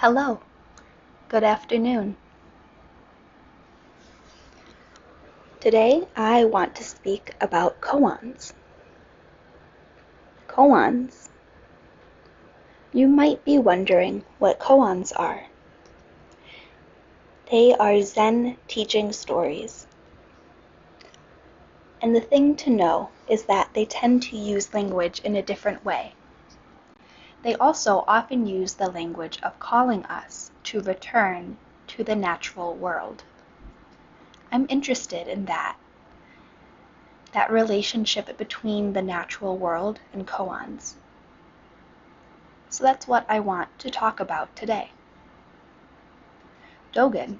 Hello, good afternoon. Today I want to speak about koans. Koans. You might be wondering what koans are. They are Zen teaching stories. And the thing to know is that they tend to use language in a different way. They also often use the language of calling us to return to the natural world. I'm interested in that relationship between the natural world and koans. So that's what I want to talk about today. Dogen,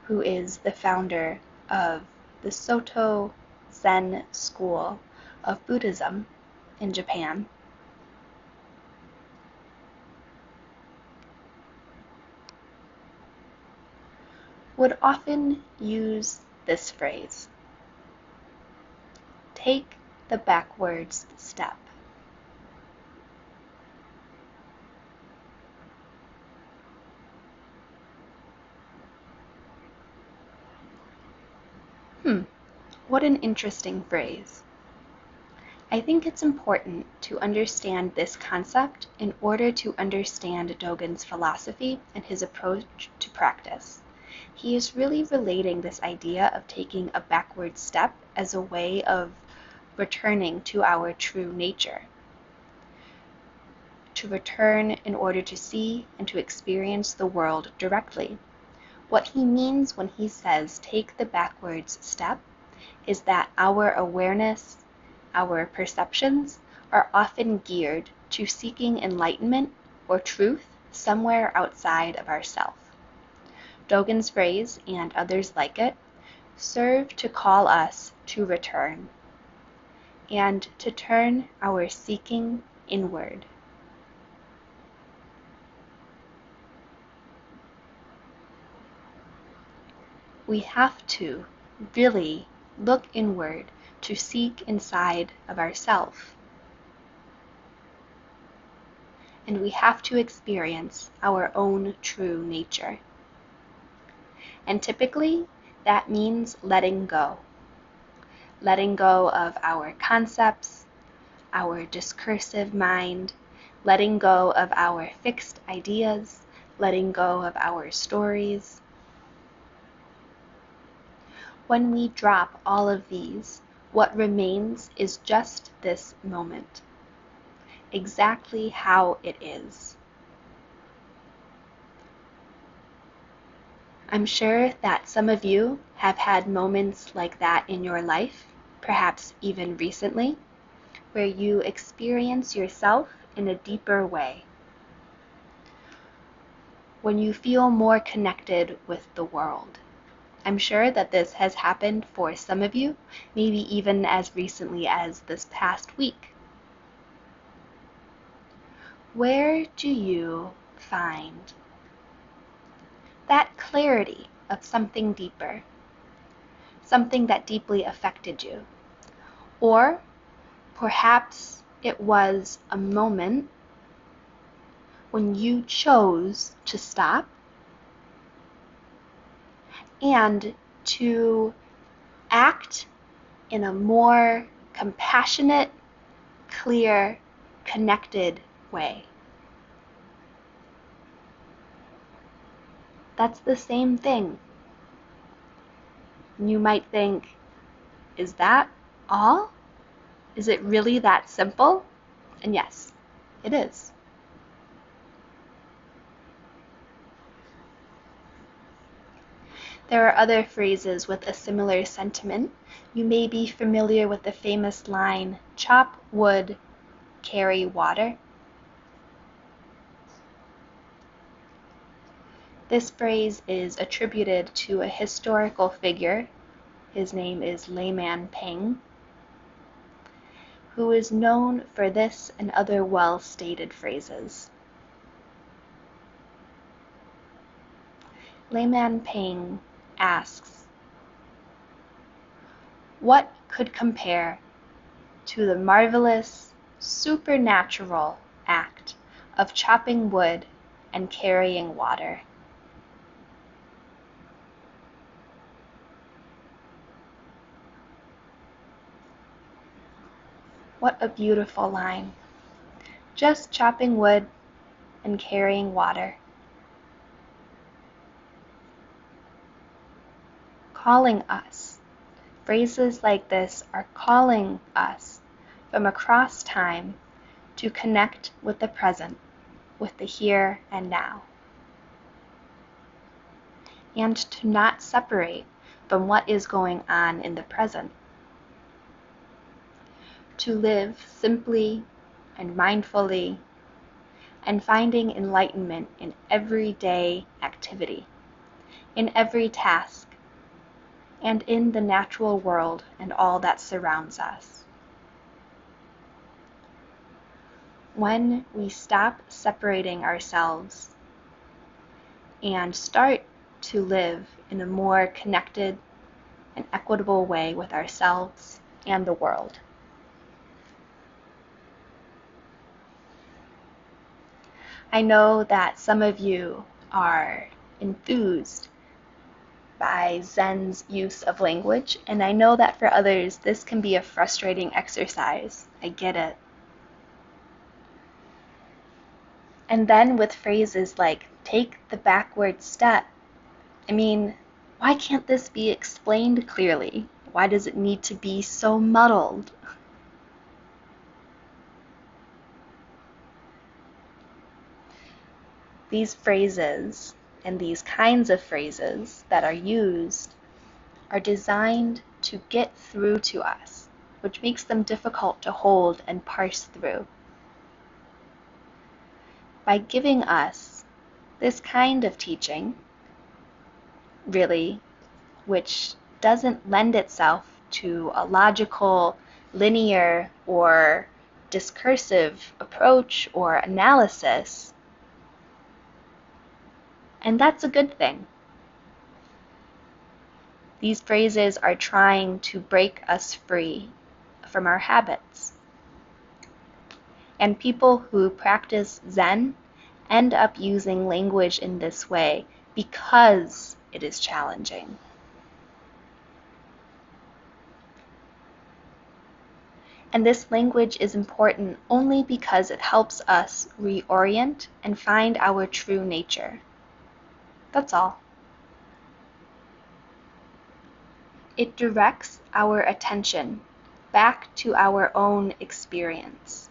who is the founder of the Soto Zen school of Buddhism in Japan, would often use this phrase: take the backwards step. What an interesting phrase. I think it's important to understand this concept in order to understand Dogen's philosophy and his approach to practice. He is really relating this idea of taking a backward step as a way of returning to our true nature. To return in order to see and to experience the world directly. What he means when he says take the backwards step is that our awareness, our perceptions are often geared to seeking enlightenment or truth somewhere outside of ourself. Dogen's phrase, and others like it, serve to call us to return and to turn our seeking inward. We have to really look inward to seek inside of ourselves. And we have to experience our own true nature. And typically, that means letting go. Letting go of our concepts, our discursive mind, letting go of our fixed ideas, letting go of our stories. When we drop all of these, what remains is just this moment, exactly how it is. I'm sure that some of you have had moments like that in your life, perhaps even recently, where you experience yourself in a deeper way, when you feel more connected with the world. I'm sure that this has happened for some of you, maybe even as recently as this past week. Where do you find that clarity of something deeper, something that deeply affected you? Or perhaps it was a moment when you chose to stop and to act in a more compassionate, clear, connected way. That's the same thing. You might think, is that all? Is it really that simple? And yes, it is. There are other phrases with a similar sentiment. You may be familiar with the famous line, chop wood, carry water. This phrase is attributed to a historical figure. His name is Layman Peng, who is known for this and other well-stated phrases. Layman Peng asks, what could compare to the marvelous, supernatural act of chopping wood and carrying water. What a beautiful line. Just chopping wood and carrying water. Calling us. Phrases like this are calling us from across time to connect with the present, with the here and now, and to not separate from what is going on in the present. To live simply and mindfully, and finding enlightenment in everyday activity, in every task, and in the natural world and all that surrounds us. When we stop separating ourselves and start to live in a more connected and equitable way with ourselves and the world. I know that some of you are enthused by Zen's use of language, and I know that for others this can be a frustrating exercise. I get it. And then with phrases like, take the backward step. I mean, why can't this be explained clearly? Why does it need to be so muddled? These phrases and these kinds of phrases that are used are designed to get through to us, which makes them difficult to hold and parse through. By giving us this kind of teaching, really, which doesn't lend itself to a logical, linear, or discursive approach or analysis, and that's a good thing. These phrases are trying to break us free from our habits. And people who practice Zen end up using language in this way because it is challenging. And this language is important only because it helps us reorient and find our true nature. That's all. It directs our attention back to our own experience.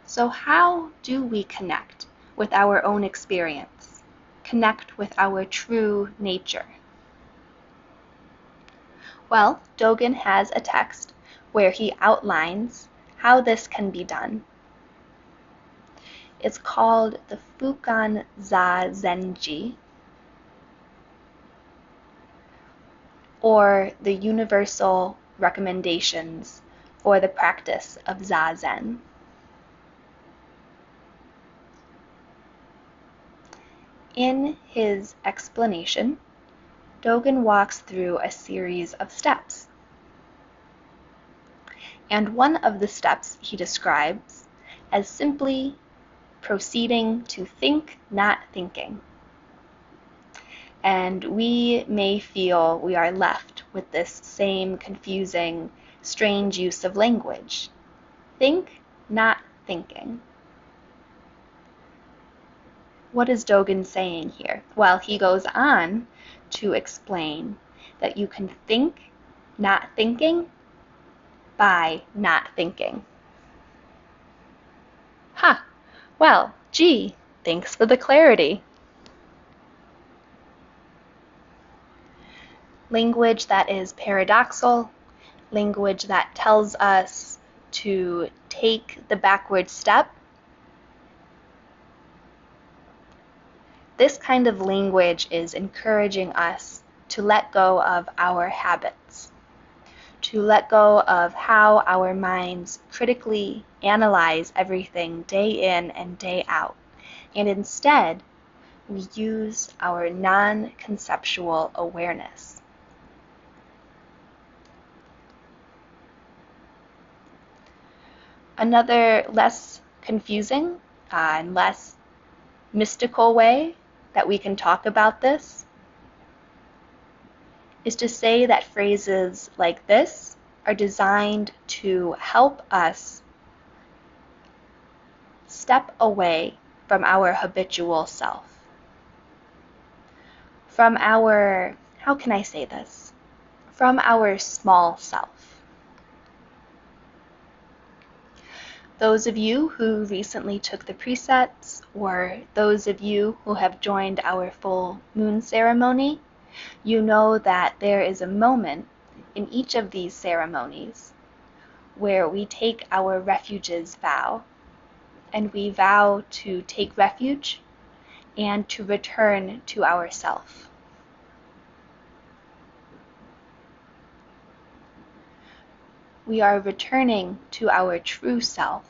So how do we connect with our own experience? Connect with our true nature? Well, Dogen has a text where he outlines how this can be done. It's called the Fukan Zazenji, or the Universal Recommendations for the Practice of Zazen. In his explanation, Dogen walks through a series of steps. And one of the steps he describes as simply proceeding to think, not thinking. And we may feel we are left with this same confusing, strange use of language. Think, not thinking. What is Dogen saying here? Well, he goes on to explain that you can think, not thinking, by not thinking. Ha! Well, gee, thanks for the clarity. Language that is paradoxal, language that tells us to take the backward step. This kind of language is encouraging us to let go of our habits, to let go of how our minds critically analyze everything day in and day out, and instead we use our non-conceptual awareness. Another less confusing and less mystical way that we can talk about this is to say that phrases like this are designed to help us step away from our habitual self. From our, how can I say this? From our small self. Those of you who recently took the presets, or those of you who have joined our full moon ceremony, you know that there is a moment in each of these ceremonies where we take our refuges vow, and we vow to take refuge and to return to ourself. We are returning to our true self.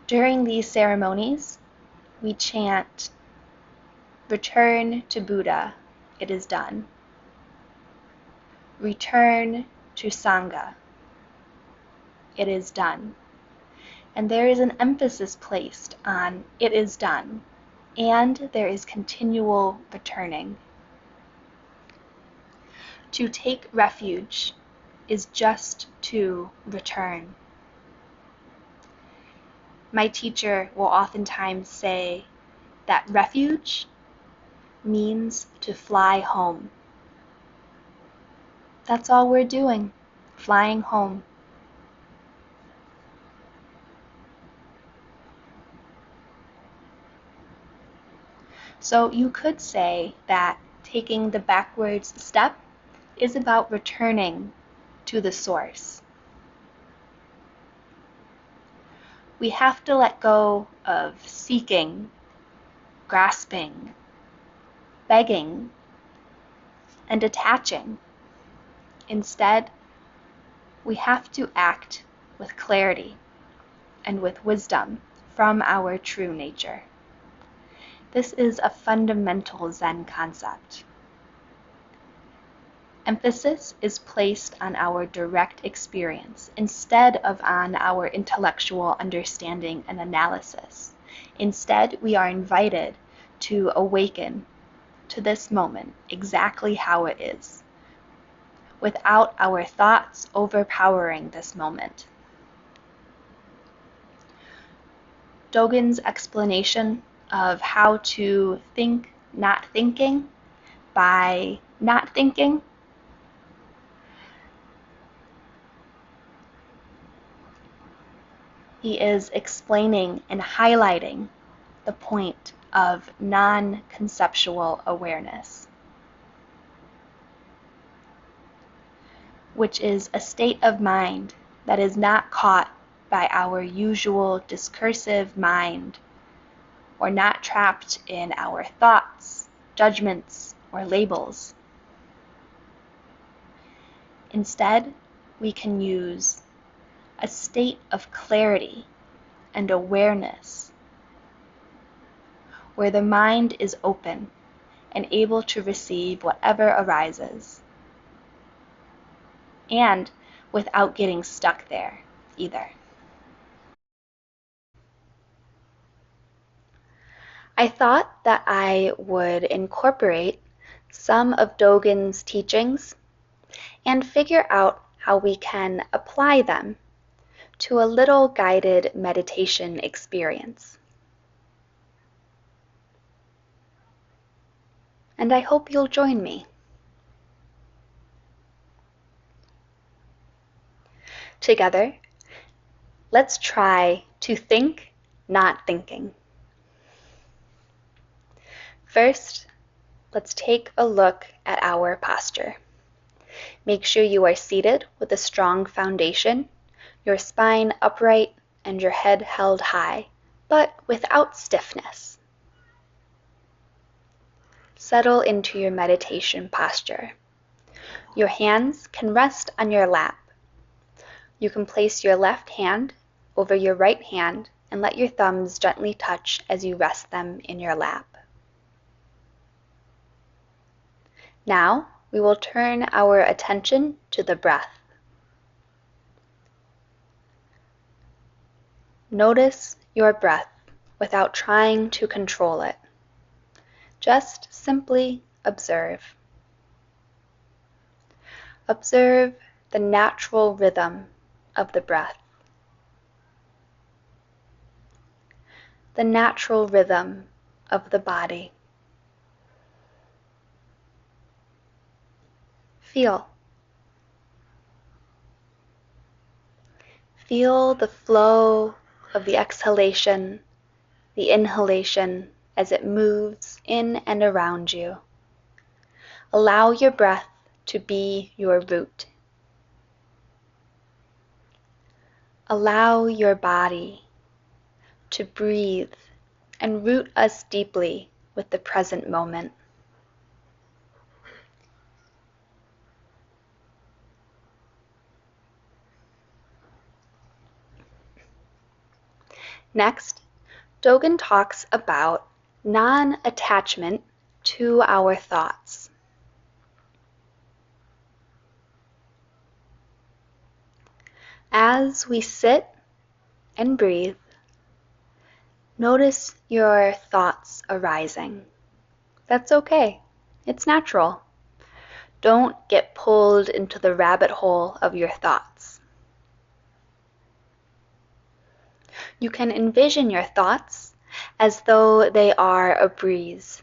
During these ceremonies, we chant, "Return to Buddha, it is done." "Return to Sangha, it is done." And there is an emphasis placed on "it is done," and there is continual returning. To take refuge is just to return. My teacher will oftentimes say that refuge means to fly home. That's all we're doing, flying home. So you could say that taking the backwards step is about returning to the source. We have to let go of seeking, grasping, begging, and attaching. Instead, we have to act with clarity and with wisdom from our true nature. This is a fundamental Zen concept. Emphasis is placed on our direct experience instead of on our intellectual understanding and analysis. Instead, we are invited to awaken to this moment exactly how it is, without our thoughts overpowering this moment. Dogen's explanation of how to think not thinking by not thinking he is explaining and highlighting the point of non-conceptual awareness, which is a state of mind that is not caught by our usual discursive mind, or not trapped in our thoughts, judgments, or labels. Instead, we can use a state of clarity and awareness, where the mind is open and able to receive whatever arises, and without getting stuck there either. I thought that I would incorporate some of Dogen's teachings and figure out how we can apply them to a little guided meditation experience. And I hope you'll join me. Together, let's try to think, not thinking. First, let's take a look at our posture. Make sure you are seated with a strong foundation, your spine upright and your head held high, but without stiffness. Settle into your meditation posture. Your hands can rest on your lap. You can place your left hand over your right hand and let your thumbs gently touch as you rest them in your lap. Now, we will turn our attention to the breath. Notice your breath without trying to control it. Just simply observe. Observe the natural rhythm of the breath. The natural rhythm of the body. Feel. Feel the flow of the exhalation, the inhalation as it moves in and around you. Allow your breath to be your root. Allow your body to breathe and root us deeply with the present moment. Next, Dogen talks about non-attachment to our thoughts. As we sit and breathe, notice your thoughts arising. That's okay. It's natural. Don't get pulled into the rabbit hole of your thoughts. You can envision your thoughts as though they are a breeze,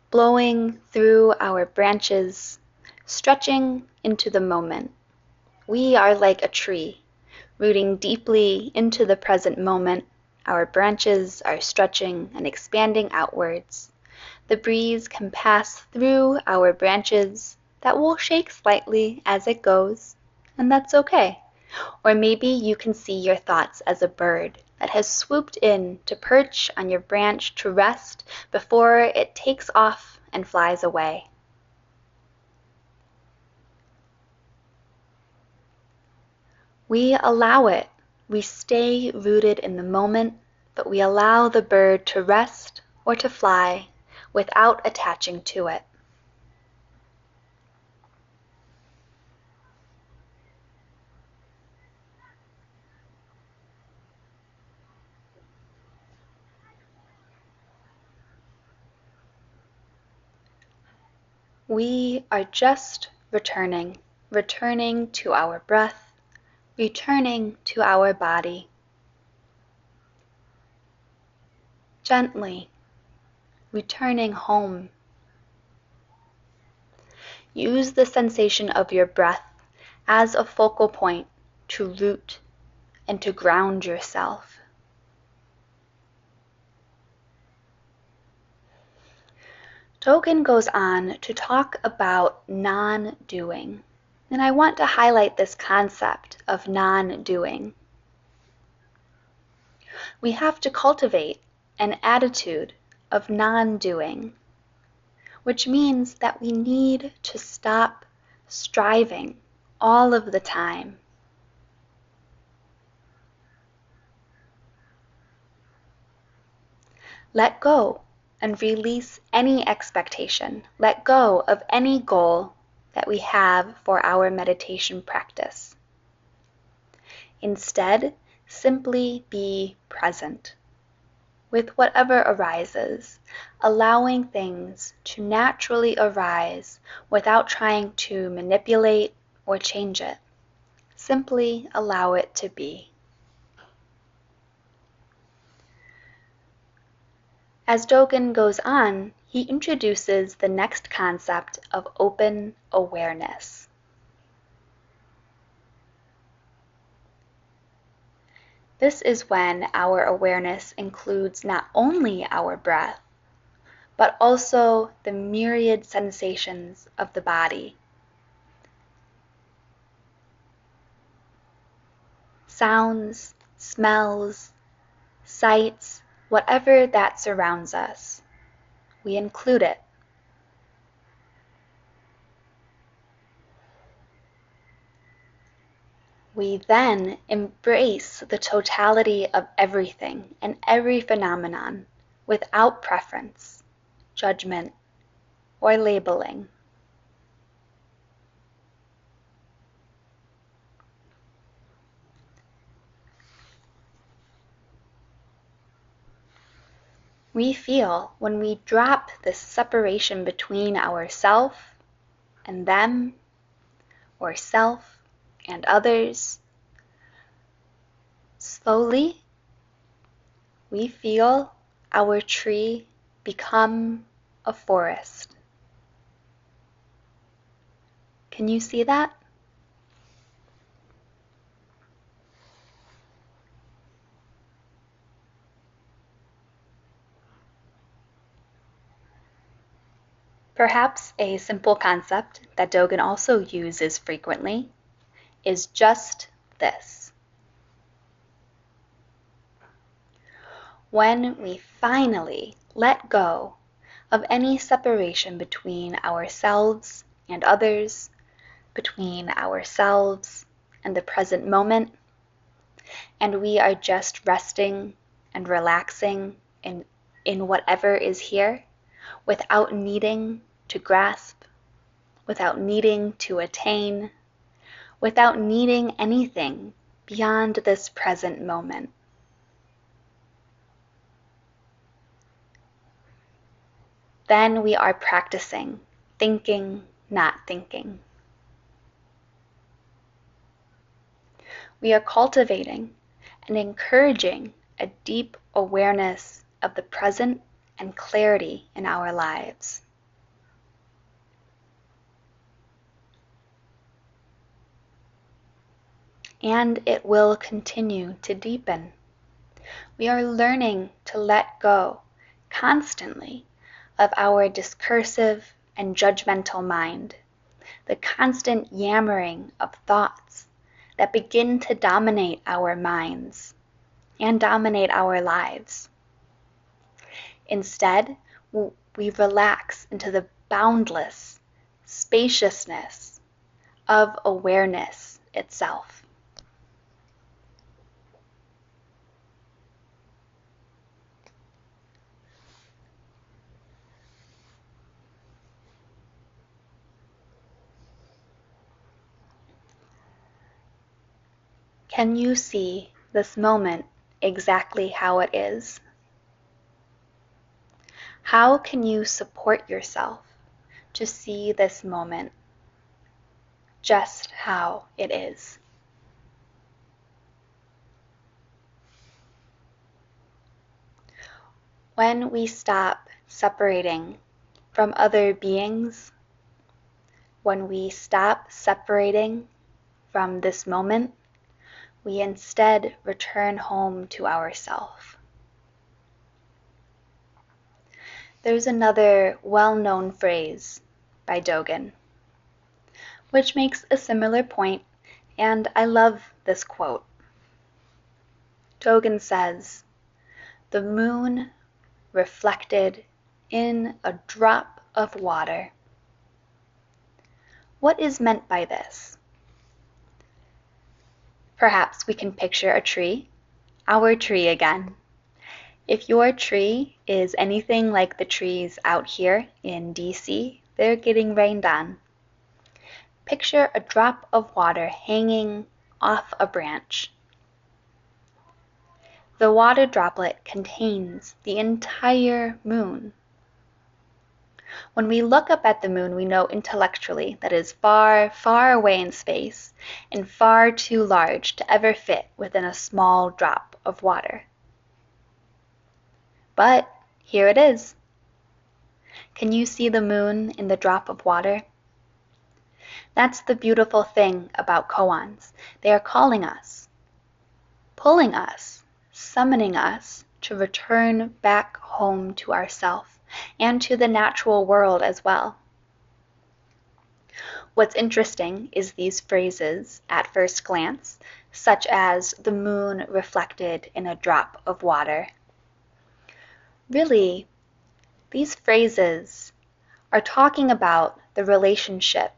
blowing through our branches, stretching into the moment. We are like a tree, rooting deeply into the present moment. Our branches are stretching and expanding outwards. The breeze can pass through our branches that will shake slightly as it goes, and that's okay. Or maybe you can see your thoughts as a bird that has swooped in to perch on your branch to rest before it takes off and flies away. We allow it. We stay rooted in the moment, but we allow the bird to rest or to fly without attaching to it. We are just returning to our breath, returning to our body. Gently, returning home. Use the sensation of your breath as a focal point to root and to ground yourself. Dogen goes on to talk about non-doing, and I want to highlight this concept of non-doing. We have to cultivate an attitude of non-doing, which means that we need to stop striving all of the time. Let go and release any expectation. Let go of any goal that we have for our meditation practice. Instead, simply be present with whatever arises, allowing things to naturally arise without trying to manipulate or change it. Simply allow it to be. As Dogen goes on, he introduces the next concept of open awareness. This is when our awareness includes not only our breath, but also the myriad sensations of the body. Sounds, smells, sights, whatever that surrounds us, we include it. We then embrace the totality of everything and every phenomenon without preference, judgment, or labeling. We feel when we drop this separation between ourself and them, or self and others, slowly we feel our tree become a forest. Can you see that? Perhaps a simple concept that Dogen also uses frequently is just this. When we finally let go of any separation between ourselves and others, between ourselves and the present moment, and we are just resting and relaxing in whatever is here, without needing to grasp, without needing to attain, without needing anything beyond this present moment. Then we are practicing thinking, not thinking. We are cultivating and encouraging a deep awareness of the present and clarity in our lives. And it will continue to deepen. We are learning to let go constantly of our discursive and judgmental mind, the constant yammering of thoughts that begin to dominate our minds and dominate our lives. Instead, we relax into the boundless spaciousness of awareness itself. Can you see this moment exactly how it is? How can you support yourself to see this moment just how it is? When we stop separating from other beings, when we stop separating from this moment, we instead return home to ourself. There's another well-known phrase by Dogen, which makes a similar point, and I love this quote. Dogen says, "The moon reflected in a drop of water." What is meant by this? Perhaps we can picture a tree, our tree again. If your tree is anything like the trees out here in DC, they're getting rained on. Picture a drop of water hanging off a branch. The water droplet contains the entire moon. When we look up at the moon, we know intellectually that it is far, far away in space and far too large to ever fit within a small drop of water. But here it is. Can you see the moon in the drop of water? That's the beautiful thing about koans. They are calling us, pulling us, summoning us to return back home to ourself and to the natural world as well. What's interesting is these phrases at first glance, such as the moon reflected in a drop of water. Really, these phrases are talking about the relationship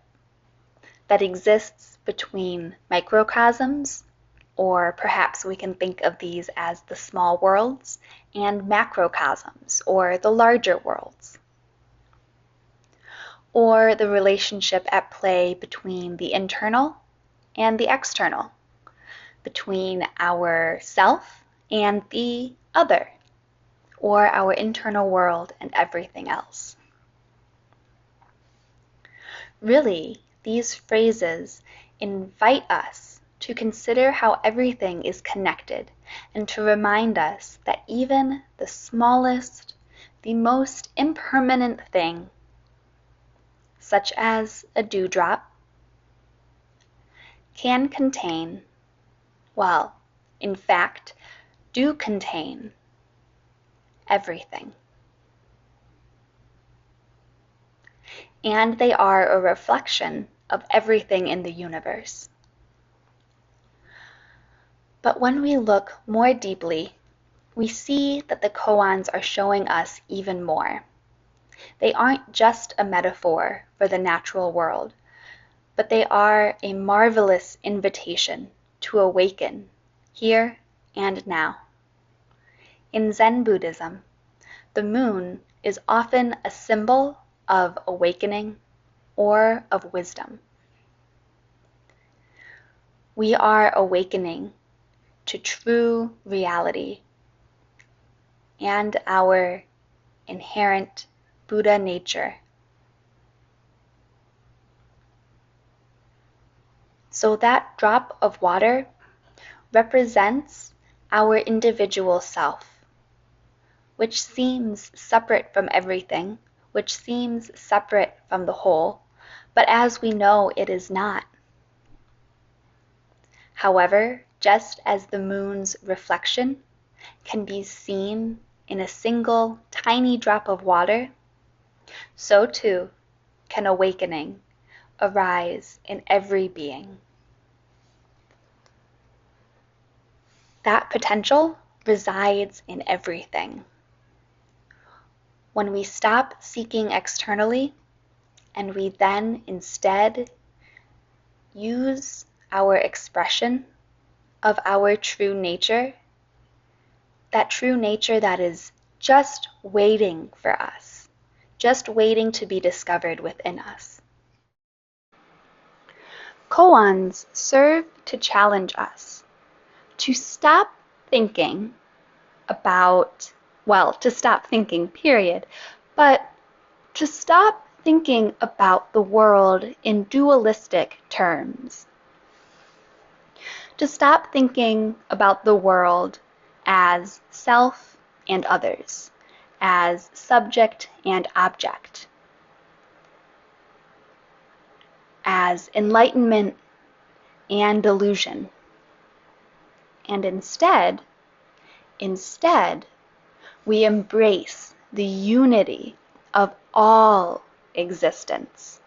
that exists between microcosms, or perhaps we can think of these as the small worlds, and macrocosms, or the larger worlds. Or the relationship at play between the internal and the external, between our self and the other, or our internal world and everything else. Really, these phrases invite us to consider how everything is connected and to remind us that even the smallest, the most impermanent thing, such as a dewdrop, can contain, well, in fact, do contain everything. And they are a reflection of everything in the universe. But when we look more deeply, we see that the koans are showing us even more. They aren't just a metaphor for the natural world, but they are a marvelous invitation to awaken here and now. In Zen Buddhism, the moon is often a symbol of awakening or of wisdom. We are awakening to true reality and our inherent Buddha nature. So that drop of water represents our individual self, which seems separate from everything, which seems separate from the whole, but as we know, it is not. However, just as the moon's reflection can be seen in a single tiny drop of water, so too can awakening arise in every being. That potential resides in everything. When we stop seeking externally and we then instead use our expression of our true nature, that true nature that is just waiting for us, just waiting to be discovered within us. Koans serve to challenge us to stop thinking about, well, to stop thinking, period, but to stop thinking about the world in dualistic terms. To stop thinking about the world as self and others, as subject and object, as enlightenment and delusion. And instead, we embrace the unity of all existence.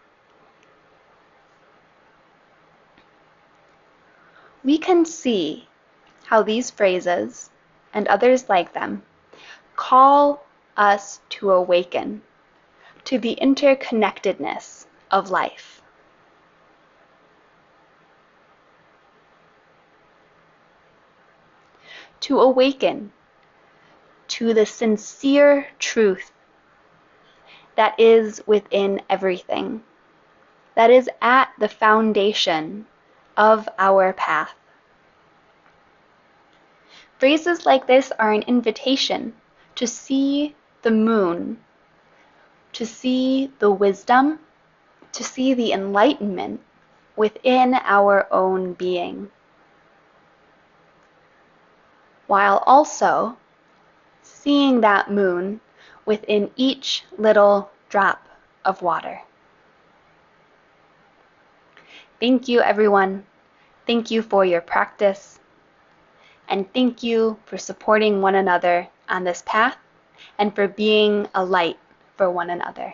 We can see how these phrases, and others like them, call us to awaken to the interconnectedness of life. To awaken to the sincere truth that is within everything, that is at the foundation of our path. Phrases like this are an invitation to see the moon, to see the wisdom, to see the enlightenment within our own being, while also seeing that moon within each little drop of water. Thank you, everyone. Thank you for your practice. And thank you for supporting one another on this path and for being a light for one another.